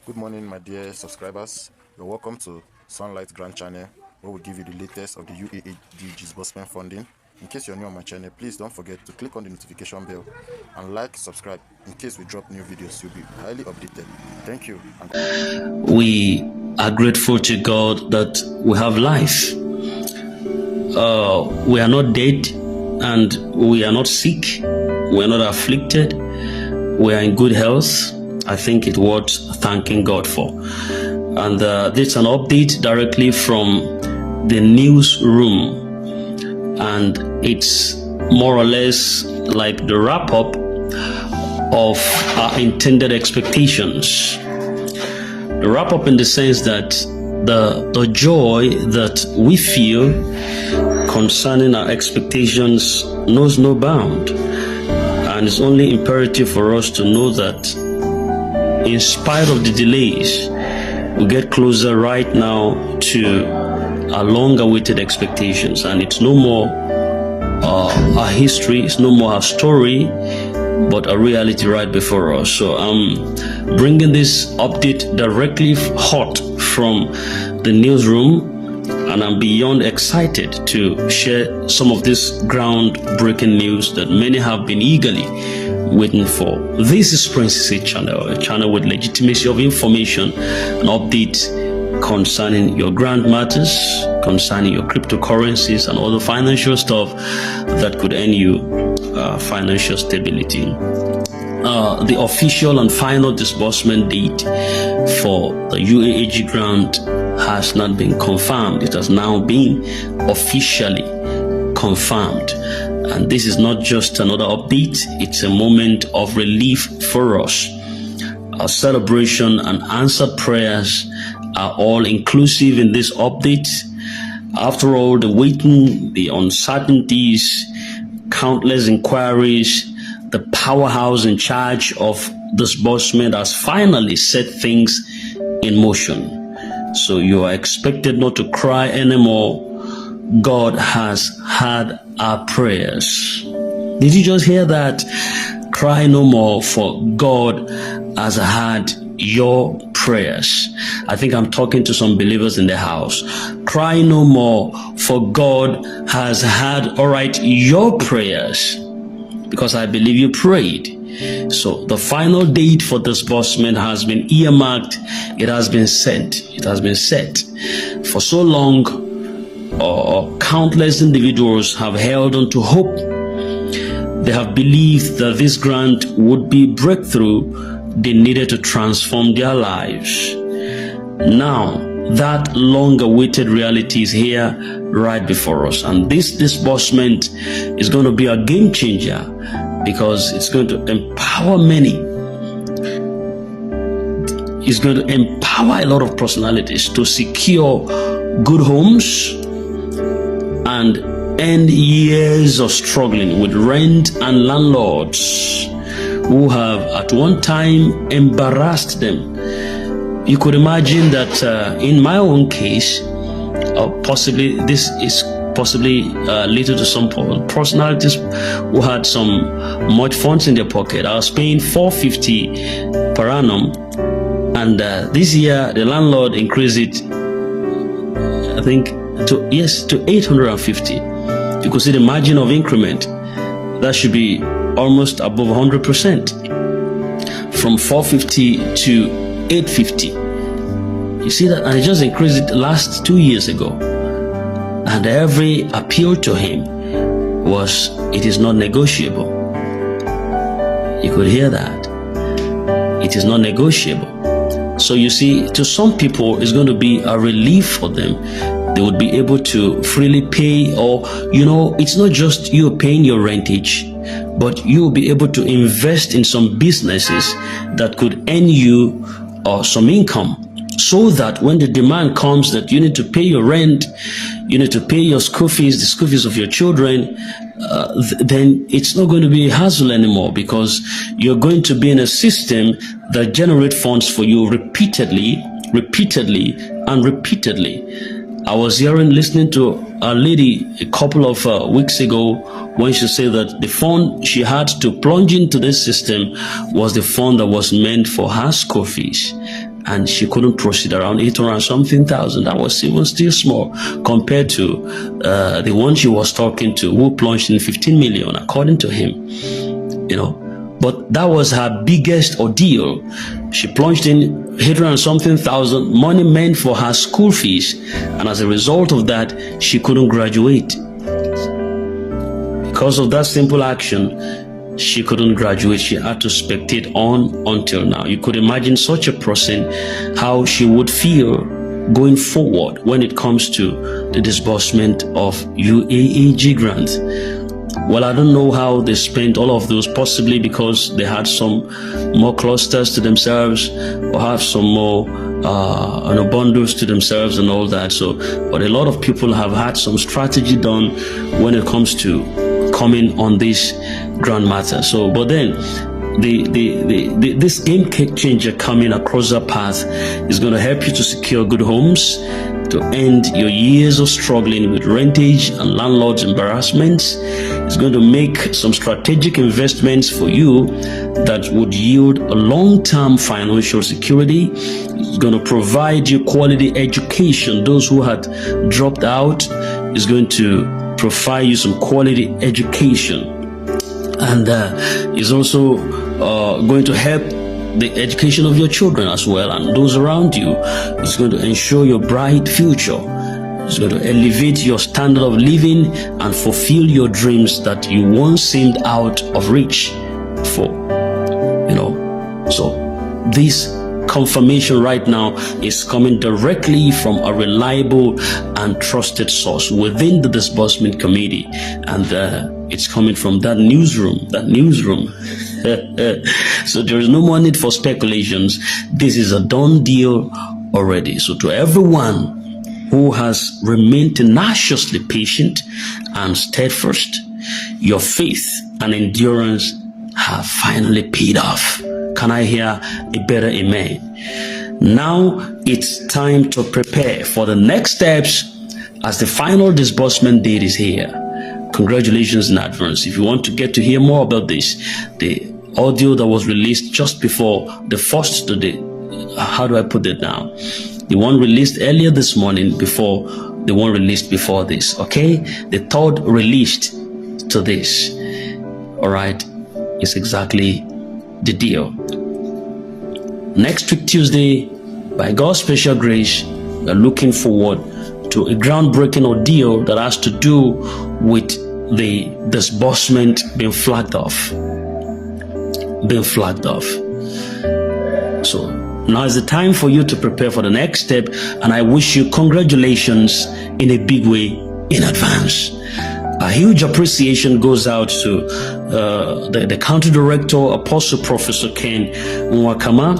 Good morning, my dear subscribers. You're welcome to Sunlight Grant channel, where we give you the latest of the UAAG disbursement funding. In case you're new on my channel, please don't forget to click on the notification bell and subscribe. In case we drop new videos, you'll be highly updated. Thank you. We are grateful to God that we have life. We are not dead and we are not sick. We are not afflicted. We are in good health. I think it's worth thanking God for. And this is an update directly from the newsroom. And it's more or less like the wrap-up of our intended expectations. The wrap-up in the sense that the joy that we feel concerning our expectations knows no bound. And it's only imperative for us to know that in spite of the delays, we get closer right now to our long-awaited expectations. And it's no more our history, it's no more our story, but a reality right before us. So I'm bringing this update directly hot from the newsroom, and I'm beyond excited to share some of this groundbreaking news that many have been eagerly waiting for. This is Princess Channel, a channel with legitimacy of information and updates concerning your grant matters, concerning your cryptocurrencies and other financial stuff that could earn you financial stability. The official and final disbursement date for the UAAG grant has not been confirmed. It has now been officially confirmed. And this is not just another update, it's a moment of relief for us. Our celebration and answered prayers are all inclusive in this update. After all, the waiting, the uncertainties, countless inquiries, the powerhouse in charge of disbursement has finally set things in motion. So you are expected not to cry anymore. God has heard our prayers. Did you just hear that? Cry no more, for God has heard your prayers. I think I'm talking to some believers in the house. Cry no more, for God has heard, all right, your prayers, because I believe you prayed. So the final date for disbursement has been earmarked. It has been set. It has been set. For so long, countless individuals have held on to hope. They have believed that this grant would be breakthrough they needed to transform their lives. Now, that long-awaited reality is here right before us. And this disbursement is going to be a game changer because it's going to empower many. It's going to empower a lot of personalities to secure good homes and end years of struggling with rent and landlords who have at one time embarrassed them. You could imagine that in my own case, possibly this is little to some personalities who had some much funds in their pocket. I was paying $450 per annum, and this year the landlord increased it, I think, to $850. You could see the margin of increment. That should be almost above 100%, from $450 to $850. You see that? And he just increased it last 2 years ago. And every appeal to him was, it is not negotiable. You could hear that. It is not negotiable. So you see, to some people, it's going to be a relief for them. They would be able to freely pay, or, it's not just you paying your rentage, but you will be able to invest in some businesses that could earn you some income, so that when the demand comes that you need to pay your rent, you need to pay your school fees, the school fees of your children, then it's not going to be a hassle anymore, because you're going to be in a system that generates funds for you repeatedly. I was listening to a lady a couple of weeks ago when she said that the fund she had to plunge into this system was the fund that was meant for her school fees. and she couldn't proceed around 800 something thousand. That was even still small compared to the one she was talking to, who plunged in 15 million, according to him. You know, but that was her biggest ordeal. She plunged in 800 something thousand, money meant for her school fees, and as a result of that, she couldn't graduate. Because of that simple action, she couldn't graduate. She had to spectate on until now. You could imagine such a person, how she would feel going forward when it comes to the disbursement of UAAG grant. Well, I don't know how they spent all of those, possibly because they had some more clusters to themselves, or have some more bundles to themselves and all that. So, but a lot of people have had some strategy done when it comes to coming on this grand matter. So, but then this game changer coming across the path is going to help you to secure good homes, to end your years of struggling with rentage and landlord's embarrassments. It's going to make some strategic investments for you that would yield a long-term financial security. It's going to provide you quality education. Those who had dropped out is going to provide you some quality education, and is also going to help the education of your children as well and those around you. It's going to ensure your bright future. It's going to elevate your standard of living and fulfill your dreams that you once seemed out of reach for. You know, so this confirmation right now is coming directly from a reliable and trusted source within the disbursement committee, and it's coming from that newsroom. So there is no more need for speculations. This is a done deal already. So to everyone who has remained tenaciously patient and steadfast, your faith and endurance have finally paid off. Can I hear a better amen? Now it's time to prepare for the next steps, as the final disbursement date is here. Congratulations in advance. If you want to get to hear more about this, the audio that was released just before the first today, how do I put it now? The one released earlier this morning before the one released before this, okay? The third released to this, all right, is exactly the deal. Next week, Tuesday, by God's special grace, we are looking forward to a groundbreaking ordeal that has to do with the disbursement being flagged off. So now is the time for you to prepare for the next step, and I wish you congratulations in a big way in advance. A huge appreciation goes out to the country director, Apostle Professor Ken Nwakama.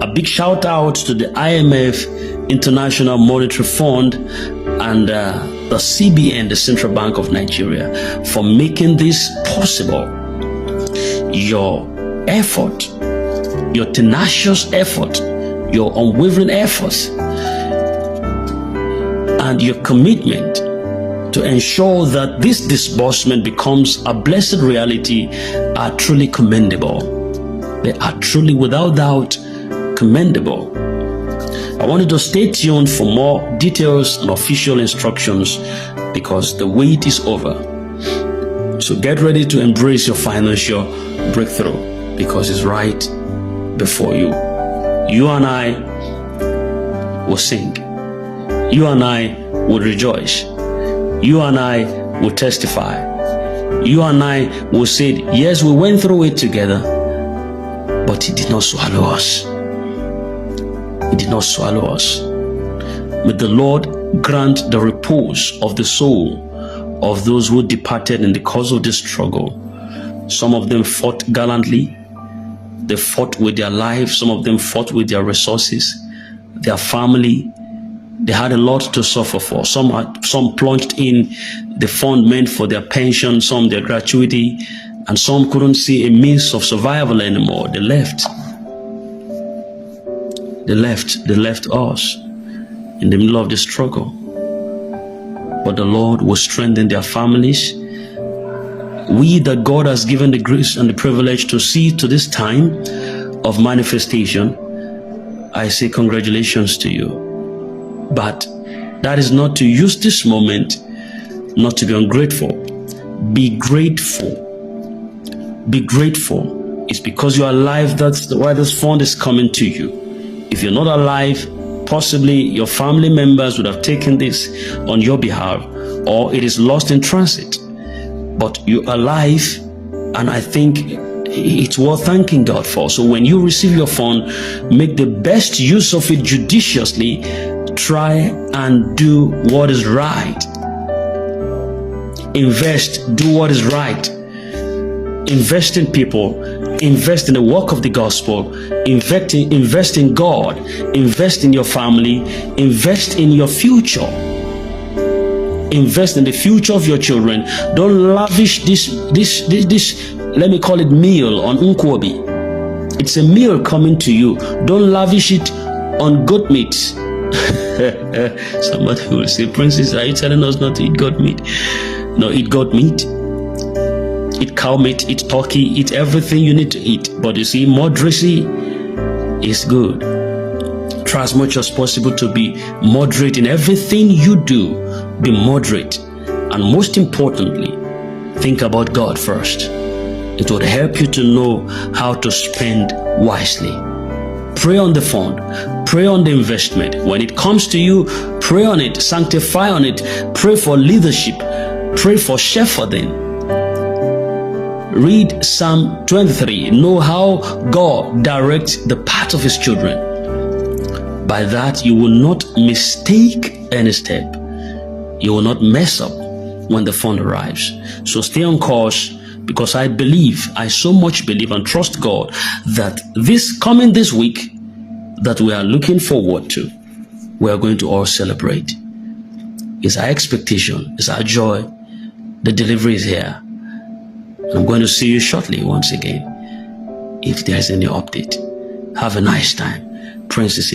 A big shout out to the IMF, International Monetary Fund, and the CBN, the Central Bank of Nigeria, for making this possible. Your effort, your tenacious effort, your unwavering efforts, and your commitment to ensure that this disbursement becomes a blessed reality are truly commendable. They are truly, without doubt, commendable. I want you to stay tuned for more details and official instructions, because the wait is over. So get ready to embrace your financial breakthrough, because it's right before you. You and I will sing. You and I will rejoice. You and I will testify. You and I will say, yes, we went through it together, but it did not swallow us. It did not swallow us. May the Lord grant the repose of the soul of those who departed in the course of this struggle. Some of them fought gallantly. They fought with their lives. Some of them fought with their resources, their family. They had a lot to suffer for. Some plunged in the fund meant for their pension, some their gratuity, and some couldn't see a means of survival anymore. They left. They left us in the middle of the struggle. But the Lord will strengthen their families. We that God has given the grace and the privilege to see to this time of manifestation, I say congratulations to you. But that is not to use this moment not to be ungrateful. Be grateful. Be grateful. It's because you are alive that's why this fund is coming to you. If you're not alive, possibly your family members would have taken this on your behalf, or it is lost in transit. But you're alive, and I think it's worth thanking God for. So when you receive your fund, make the best use of it judiciously. Try and do what is right. Invest, do what is right. Invest in people, invest in the work of the gospel, invest in God, invest in your family, invest in your future. Invest in the future of your children. Don't lavish this let me call it meal on Nkwobi. It's a meal coming to you. Don't lavish it on goat meat. Somebody will say, Princess, are you telling us not to eat goat meat? No, eat goat meat, eat cow meat, eat turkey, eat everything you need to eat. But you see, moderacy is good. Try as much as possible to be moderate in everything you do. Be moderate. And most importantly, think about God first. It would help you to know how to spend wisely. Pray on the fund. Pray on the investment. When it comes to you, pray on it. Sanctify on it. Pray for leadership. Pray for shepherding. Read Psalm 23. Know how God directs the path of his children. By that, you will not mistake any step. You will not mess up when the fund arrives. So stay on course, because I so much believe and trust God that this week that we are looking forward to, we are going to all celebrate. It's our expectation, it's our joy. The delivery is here. I'm going to see you shortly once again if there's any update. Have a nice time. Princess.